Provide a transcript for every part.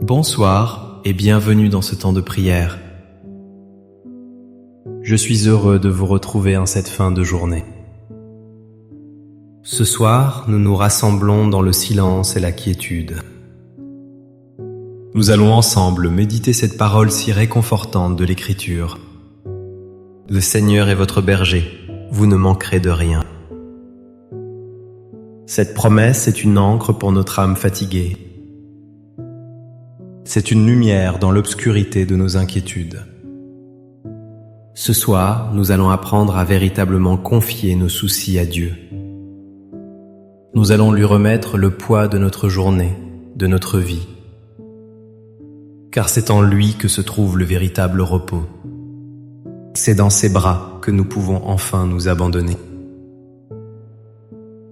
Bonsoir et bienvenue dans ce temps de prière. Je suis heureux de vous retrouver en cette fin de journée. Ce soir, nous nous rassemblons dans le silence et la quiétude. Nous allons ensemble méditer cette parole si réconfortante de l'Écriture. Le Seigneur est votre berger, vous ne manquerez de rien. Cette promesse est une ancre pour notre âme fatiguée. C'est une lumière dans l'obscurité de nos inquiétudes. Ce soir, nous allons apprendre à véritablement confier nos soucis à Dieu. Nous allons lui remettre le poids de notre journée, de notre vie. Car c'est en lui que se trouve le véritable repos. C'est dans ses bras que nous pouvons enfin nous abandonner.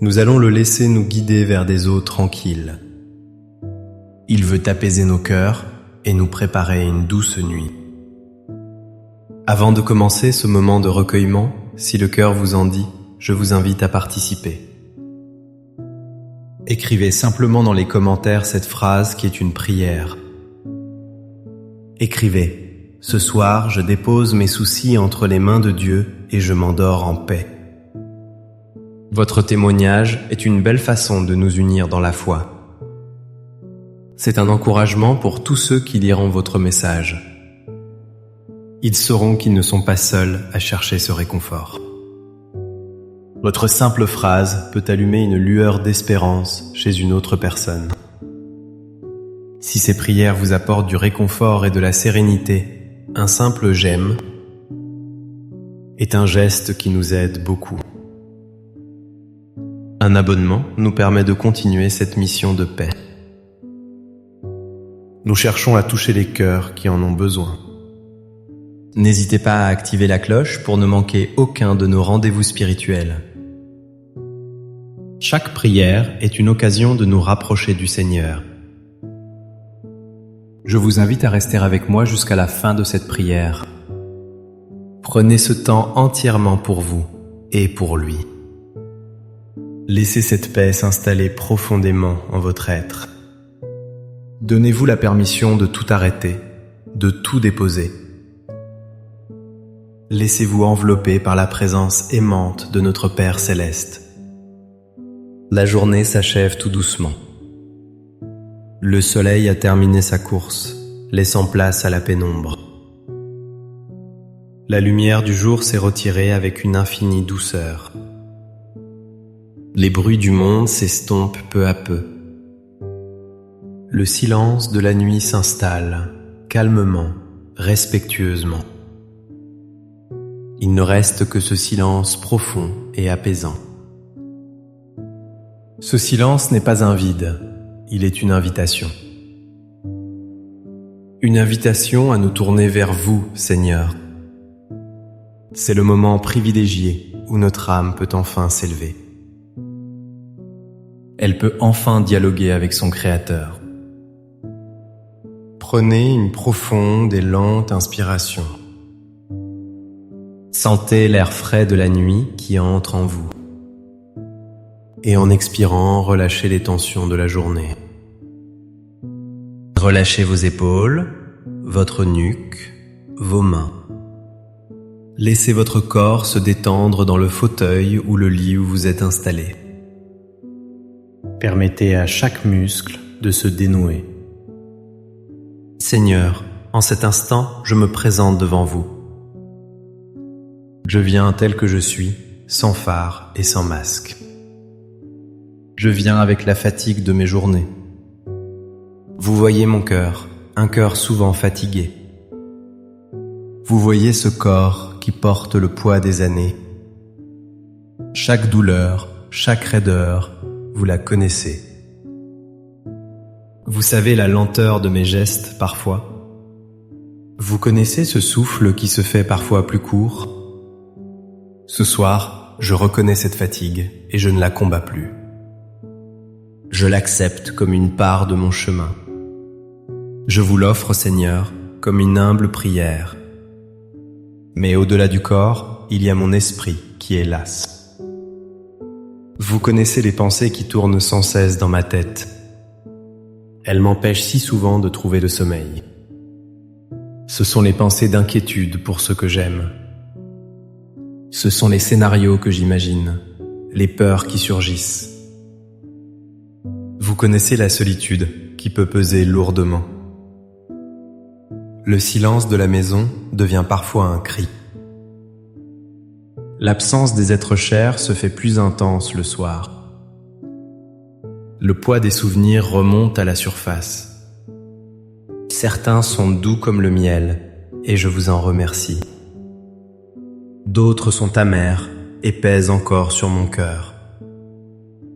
Nous allons le laisser nous guider vers des eaux tranquilles. Il veut apaiser nos cœurs et nous préparer une douce nuit. Avant de commencer ce moment de recueillement, si le cœur vous en dit, je vous invite à participer. Écrivez simplement dans les commentaires cette phrase qui est une prière. Écrivez: ce soir, je dépose mes soucis entre les mains de Dieu et je m'endors en paix. Votre témoignage est une belle façon de nous unir dans la foi. C'est un encouragement pour tous ceux qui liront votre message. Ils sauront qu'ils ne sont pas seuls à chercher ce réconfort. Votre simple phrase peut allumer une lueur d'espérance chez une autre personne. Si ces prières vous apportent du réconfort et de la sérénité, un simple j'aime est un geste qui nous aide beaucoup. Un abonnement nous permet de continuer cette mission de paix. Nous cherchons à toucher les cœurs qui en ont besoin. N'hésitez pas à activer la cloche pour ne manquer aucun de nos rendez-vous spirituels. Chaque prière est une occasion de nous rapprocher du Seigneur. Je vous invite à rester avec moi jusqu'à la fin de cette prière. Prenez ce temps entièrement pour vous et pour lui. Laissez cette paix s'installer profondément en votre être. Donnez-vous la permission de tout arrêter, de tout déposer. Laissez-vous envelopper par la présence aimante de notre Père céleste. La journée s'achève tout doucement. Le soleil a terminé sa course, laissant place à la pénombre. La lumière du jour s'est retirée avec une infinie douceur. Les bruits du monde s'estompent peu à peu. Le silence de la nuit s'installe, calmement, respectueusement. Il ne reste que ce silence profond et apaisant. Ce silence n'est pas un vide, il est une invitation. Une invitation à nous tourner vers vous, Seigneur. C'est le moment privilégié où notre âme peut enfin s'élever. Elle peut enfin dialoguer avec son Créateur. Prenez une profonde et lente inspiration. Sentez l'air frais de la nuit qui entre en vous. Et en expirant, relâchez les tensions de la journée. Relâchez vos épaules, votre nuque, vos mains. Laissez votre corps se détendre dans le fauteuil ou le lit où vous êtes installé. Permettez à chaque muscle de se dénouer. Seigneur, en cet instant, je me présente devant vous. Je viens tel que je suis, sans phare et sans masque. Je viens avec la fatigue de mes journées. Vous voyez mon cœur, un cœur souvent fatigué. Vous voyez ce corps qui porte le poids des années. Chaque douleur, chaque raideur, vous la connaissez. Vous savez la lenteur de mes gestes parfois. Vous connaissez ce souffle qui se fait parfois plus court. Ce soir, je reconnais cette fatigue et je ne la combats plus. Je l'accepte comme une part de mon chemin. Je vous l'offre, Seigneur, comme une humble prière. Mais au-delà du corps, il y a mon esprit qui est las. Vous connaissez les pensées qui tournent sans cesse dans ma tête. Elle m'empêche si souvent de trouver le sommeil. Ce sont les pensées d'inquiétude pour ce que j'aime. Ce sont les scénarios que j'imagine, les peurs qui surgissent. Vous connaissez la solitude qui peut peser lourdement. Le silence de la maison devient parfois un cri. L'absence des êtres chers se fait plus intense le soir. Le poids des souvenirs remonte à la surface. Certains sont doux comme le miel, et je vous en remercie. D'autres sont amers et pèsent encore sur mon cœur.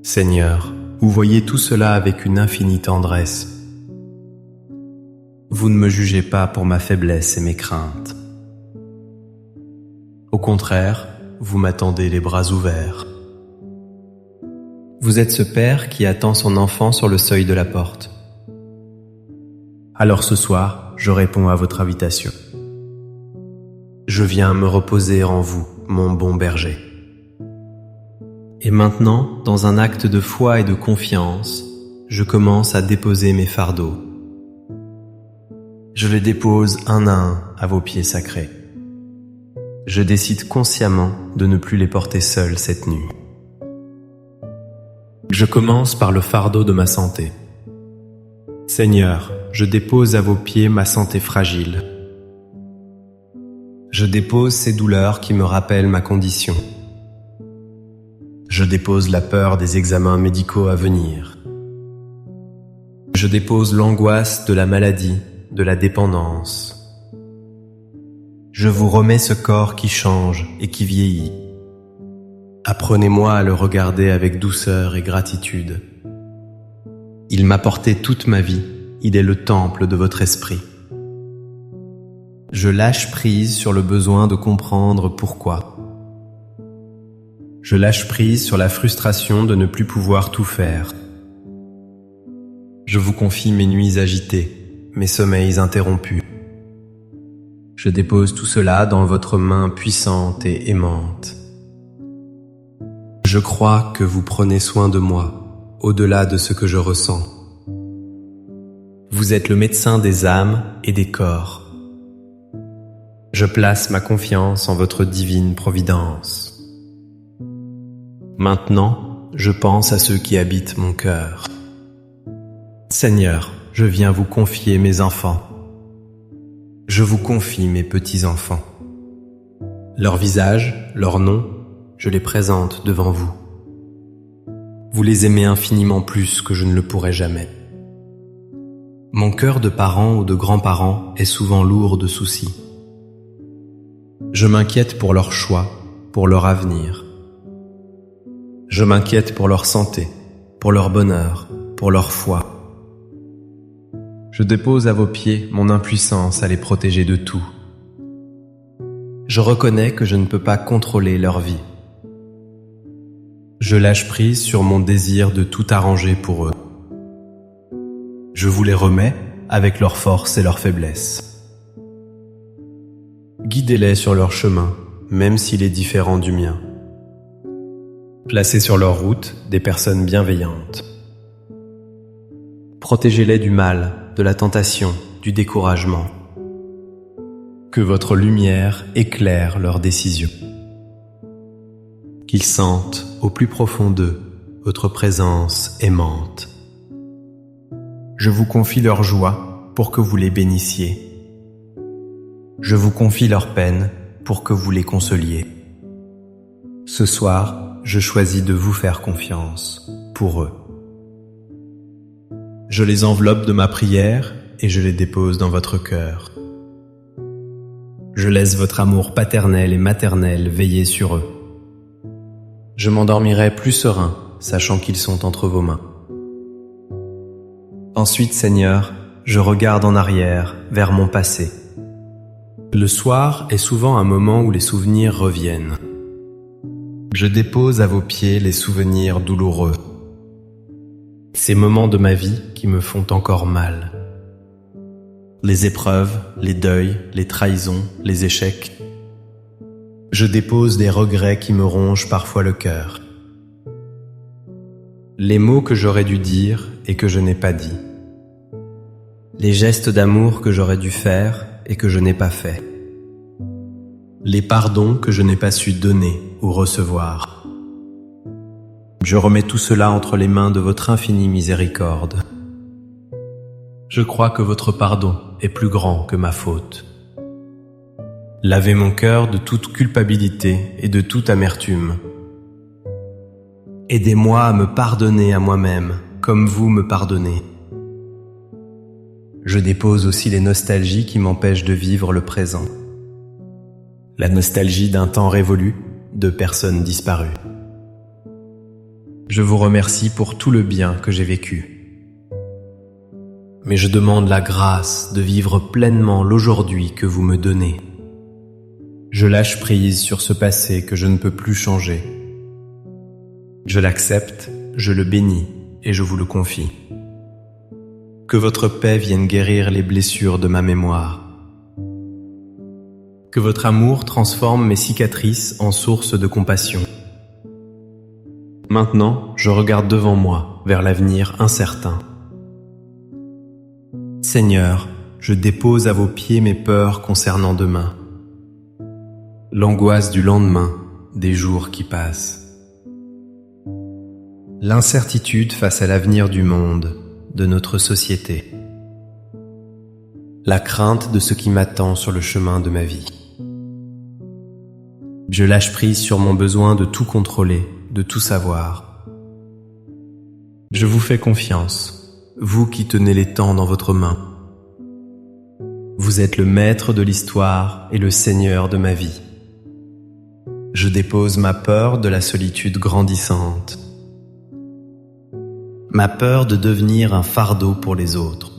Seigneur, vous voyez tout cela avec une infinie tendresse. Vous ne me jugez pas pour ma faiblesse et mes craintes. Au contraire, vous m'attendez les bras ouverts. Vous êtes ce père qui attend son enfant sur le seuil de la porte. Alors ce soir, je réponds à votre invitation. Je viens me reposer en vous, mon bon berger. Et maintenant, dans un acte de foi et de confiance, je commence à déposer mes fardeaux. Je les dépose un à un à vos pieds sacrés. Je décide consciemment de ne plus les porter seul cette nuit. Je commence par le fardeau de ma santé. Seigneur, je dépose à vos pieds ma santé fragile. Je dépose ces douleurs qui me rappellent ma condition. Je dépose la peur des examens médicaux à venir. Je dépose l'angoisse de la maladie, de la dépendance. Je vous remets ce corps qui change et qui vieillit. Apprenez-moi à le regarder avec douceur et gratitude. Il m'a porté toute ma vie, il est le temple de votre esprit. Je lâche prise sur le besoin de comprendre pourquoi. Je lâche prise sur la frustration de ne plus pouvoir tout faire. Je vous confie mes nuits agitées, mes sommeils interrompus. Je dépose tout cela dans votre main puissante et aimante. Je crois que vous prenez soin de moi, au-delà de ce que je ressens. Vous êtes le médecin des âmes et des corps. Je place ma confiance en votre divine providence. Maintenant, je pense à ceux qui habitent mon cœur. Seigneur, je viens vous confier mes enfants. Je vous confie mes petits-enfants. Leur visage, leur nom, je les présente devant vous. Vous les aimez infiniment plus que je ne le pourrai jamais. Mon cœur de parent ou de grand-parent est souvent lourd de soucis. Je m'inquiète pour leur choix, pour leur avenir. Je m'inquiète pour leur santé, pour leur bonheur, pour leur foi. Je dépose à vos pieds mon impuissance à les protéger de tout. Je reconnais que je ne peux pas contrôler leur vie. Je lâche prise sur mon désir de tout arranger pour eux. Je vous les remets avec leurs forces et leurs faiblesses. Guidez-les sur leur chemin, même s'il est différent du mien. Placez sur leur route des personnes bienveillantes. Protégez-les du mal, de la tentation, du découragement. Que votre lumière éclaire leurs décisions. Qu'ils sentent au plus profond d'eux votre présence aimante. Je vous confie leur joie pour que vous les bénissiez. Je vous confie leur peine pour que vous les consoliez. Ce soir, je choisis de vous faire confiance pour eux. Je les enveloppe de ma prière et je les dépose dans votre cœur. Je laisse votre amour paternel et maternel veiller sur eux. Je m'endormirai plus serein, sachant qu'ils sont entre vos mains. Ensuite, Seigneur, je regarde en arrière, vers mon passé. Le soir est souvent un moment où les souvenirs reviennent. Je dépose à vos pieds les souvenirs douloureux. Ces moments de ma vie qui me font encore mal. Les épreuves, les deuils, les trahisons, les échecs. Je dépose des regrets qui me rongent parfois le cœur. Les mots que j'aurais dû dire et que je n'ai pas dit. les gestes d'amour que j'aurais dû faire et que je n'ai pas fait, les pardons que je n'ai pas su donner ou recevoir. Je remets tout cela entre les mains de votre infinie miséricorde. Je crois que votre pardon est plus grand que ma faute. Lavez mon cœur de toute culpabilité et de toute amertume. Aidez-moi à me pardonner à moi-même, comme vous me pardonnez. Je dépose aussi les nostalgies qui m'empêchent de vivre le présent. La nostalgie d'un temps révolu, de personnes disparues. Je vous remercie pour tout le bien que j'ai vécu. Mais je demande la grâce de vivre pleinement l'aujourd'hui que vous me donnez. Je lâche prise sur ce passé que je ne peux plus changer. Je l'accepte, je le bénis et je vous le confie. Que votre paix vienne guérir les blessures de ma mémoire. Que votre amour transforme mes cicatrices en source de compassion. Maintenant, je regarde devant moi, vers l'avenir incertain. Seigneur, je dépose à vos pieds mes peurs concernant demain. L'angoisse du lendemain, des jours qui passent. L'incertitude face à l'avenir du monde, de notre société. La crainte de ce qui m'attend sur le chemin de ma vie. Je lâche prise sur mon besoin de tout contrôler, de tout savoir. Je vous fais confiance, vous qui tenez les temps dans votre main. Vous êtes le maître de l'histoire et le seigneur de ma vie. Je dépose ma peur de la solitude grandissante. Ma peur de devenir un fardeau pour les autres.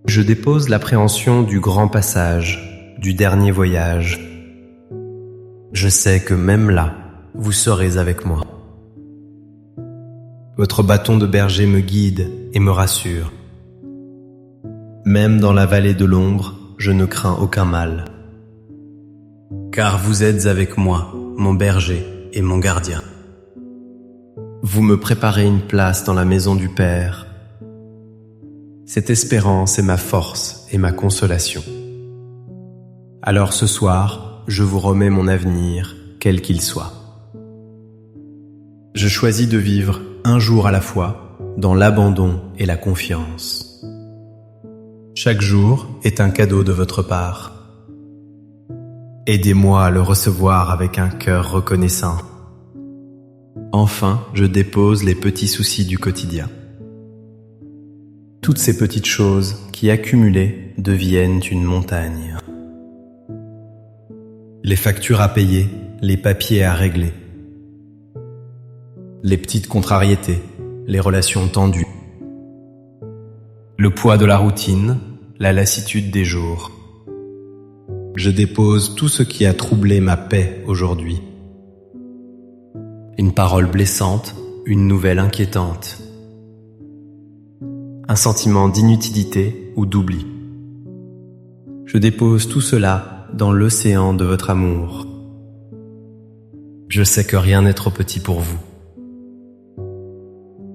Je dépose l'appréhension du grand passage, du dernier voyage. Je sais que même là, vous serez avec moi. Votre bâton de berger me guide et me rassure. Même dans la vallée de l'ombre, je ne crains aucun mal. Car vous êtes avec moi, mon berger et mon gardien. Vous me préparez une place dans la maison du Père. Cette espérance est ma force et ma consolation. Alors ce soir, je vous remets mon avenir, quel qu'il soit. Je choisis de vivre un jour à la fois, dans l'abandon et la confiance. Chaque jour est un cadeau de votre part. Aidez-moi à le recevoir avec un cœur reconnaissant. Enfin, je dépose les petits soucis du quotidien. Toutes ces petites choses qui, accumulées, deviennent une montagne. Les factures à payer, les papiers à régler. Les petites contrariétés, les relations tendues. Le poids de la routine, la lassitude des jours. Je dépose tout ce qui a troublé ma paix aujourd'hui. Une parole blessante, une nouvelle inquiétante. Un sentiment d'inutilité ou d'oubli. Je dépose tout cela dans l'océan de votre amour. Je sais que rien n'est trop petit pour vous.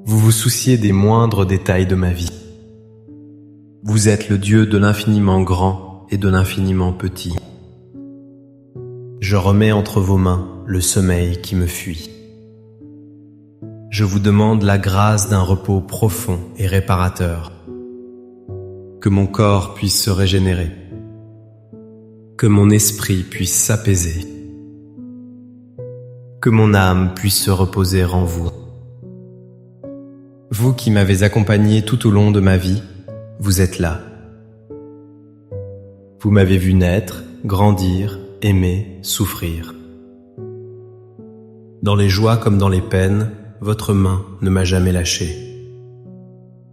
Vous vous souciez des moindres détails de ma vie. Vous êtes le Dieu de l'infiniment grand et de l'infiniment petit. Je remets entre vos mains le sommeil qui me fuit. Je vous demande la grâce d'un repos profond et réparateur. Que mon corps puisse se régénérer. Que mon esprit puisse s'apaiser. Que mon âme puisse se reposer en vous. Vous qui m'avez accompagné tout au long de ma vie, vous êtes là. Vous m'avez vu naître, grandir, aimer, souffrir. Dans les joies comme dans les peines, votre main ne m'a jamais lâché.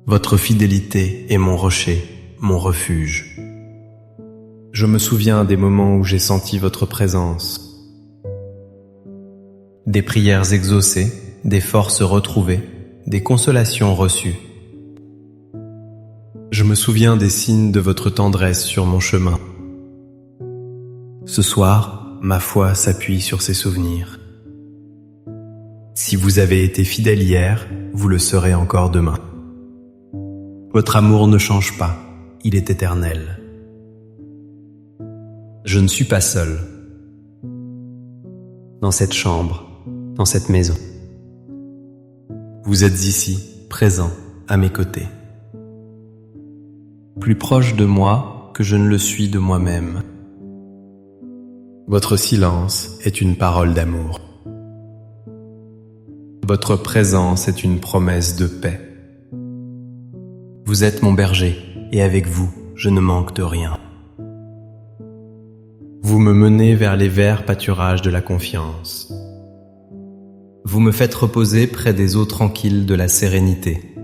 Votre fidélité est mon rocher, mon refuge. Je me souviens des moments où j'ai senti votre présence. Des prières exaucées, des forces retrouvées, des consolations reçues. Je me souviens des signes de votre tendresse sur mon chemin. Ce soir, ma foi s'appuie sur ces souvenirs. Si vous avez été fidèle hier, vous le serez encore demain. Votre amour ne change pas, il est éternel. Je ne suis pas seul. Dans cette chambre, dans cette maison. Vous êtes ici, présent, à mes côtés. Plus proche de moi que je ne le suis de moi-même. Votre silence est une parole d'amour. Votre présence est une promesse de paix. Vous êtes mon berger, et avec vous, je ne manque de rien. Vous me menez vers les verts pâturages de la confiance. Vous me faites reposer près des eaux tranquilles de la sérénité.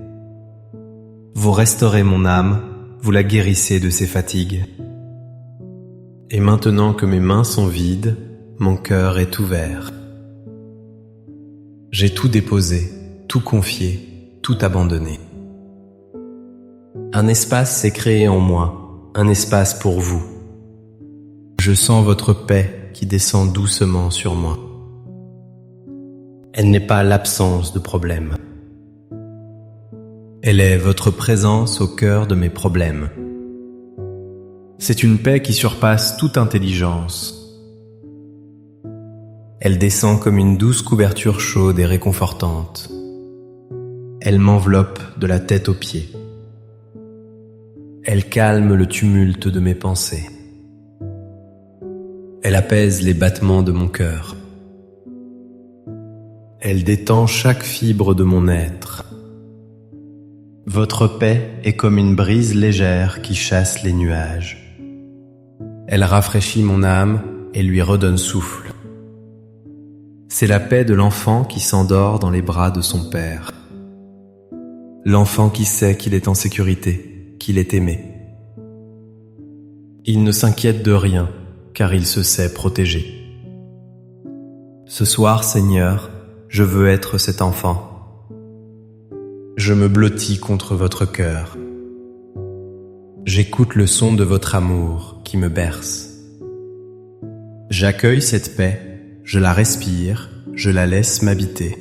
Vous restaurez mon âme, vous la guérissez de ses fatigues. Et maintenant que mes mains sont vides, mon cœur est ouvert. J'ai tout déposé, tout confié, tout abandonné. Un espace s'est créé en moi, un espace pour vous. Je sens votre paix qui descend doucement sur moi. Elle n'est pas l'absence de problème. Elle est votre présence au cœur de mes problèmes. C'est une paix qui surpasse toute intelligence. Elle descend comme une douce couverture chaude et réconfortante. Elle m'enveloppe de la tête aux pieds. Elle calme le tumulte de mes pensées. Elle apaise les battements de mon cœur. Elle détend chaque fibre de mon être. Votre paix est comme une brise légère qui chasse les nuages. Elle rafraîchit mon âme et lui redonne souffle. C'est la paix de l'enfant qui s'endort dans les bras de son père. L'enfant qui sait qu'il est en sécurité, qu'il est aimé. Il ne s'inquiète de rien, car il se sait protégé. Ce soir, Seigneur, je veux être cet enfant. Je me blottis contre votre cœur. J'écoute le son de votre amour qui me berce. J'accueille cette paix, je la respire, je la laisse m'habiter.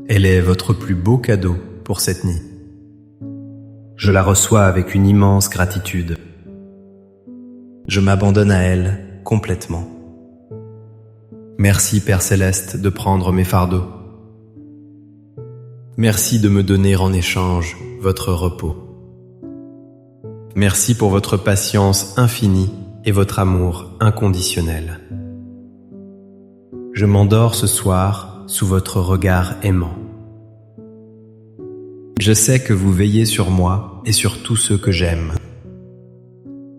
Elle est votre plus beau cadeau pour cette nuit. Je la reçois avec une immense gratitude. Je m'abandonne à elle complètement. Merci Père Céleste de prendre mes fardeaux. Merci de me donner en échange votre repos. Merci pour votre patience infinie et votre amour inconditionnel. Je m'endors ce soir sous votre regard aimant. Je sais que vous veillez sur moi et sur tous ceux que j'aime.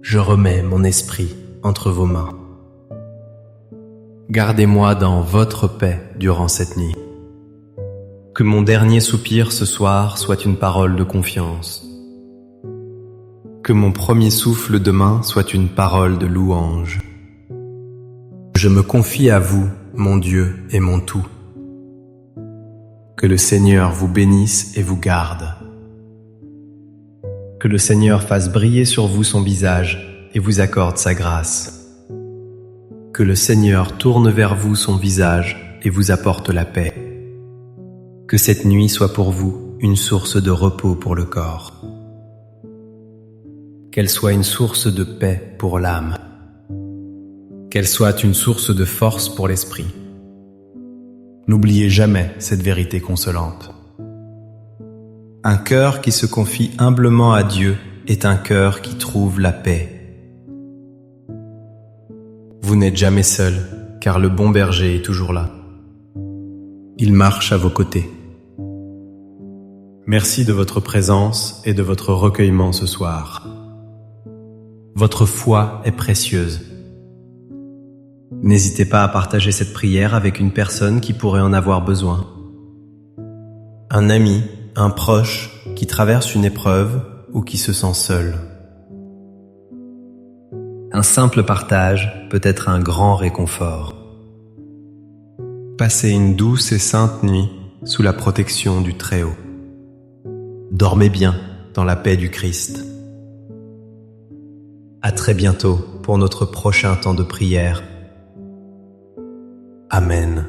Je remets mon esprit entre vos mains. Gardez-moi dans votre paix durant cette nuit. Que mon dernier soupir ce soir soit une parole de confiance. Que mon premier souffle demain soit une parole de louange. Je me confie à vous, mon Dieu et mon tout. Que le Seigneur vous bénisse et vous garde. Que le Seigneur fasse briller sur vous son visage et vous accorde sa grâce. Que le Seigneur tourne vers vous son visage et vous apporte la paix. Que cette nuit soit pour vous une source de repos pour le corps. Qu'elle soit une source de paix pour l'âme. Qu'elle soit une source de force pour l'esprit. N'oubliez jamais cette vérité consolante. Un cœur qui se confie humblement à Dieu est un cœur qui trouve la paix. Vous n'êtes jamais seul, car le bon berger est toujours là. Il marche à vos côtés. Merci de votre présence et de votre recueillement ce soir. Votre foi est précieuse. N'hésitez pas à partager cette prière avec une personne qui pourrait en avoir besoin. Un ami, un proche qui traverse une épreuve ou qui se sent seul. Un simple partage peut être un grand réconfort. Passez une douce et sainte nuit sous la protection du Très-Haut. Dormez bien dans la paix du Christ. À très bientôt pour notre prochain temps de prière. Amen.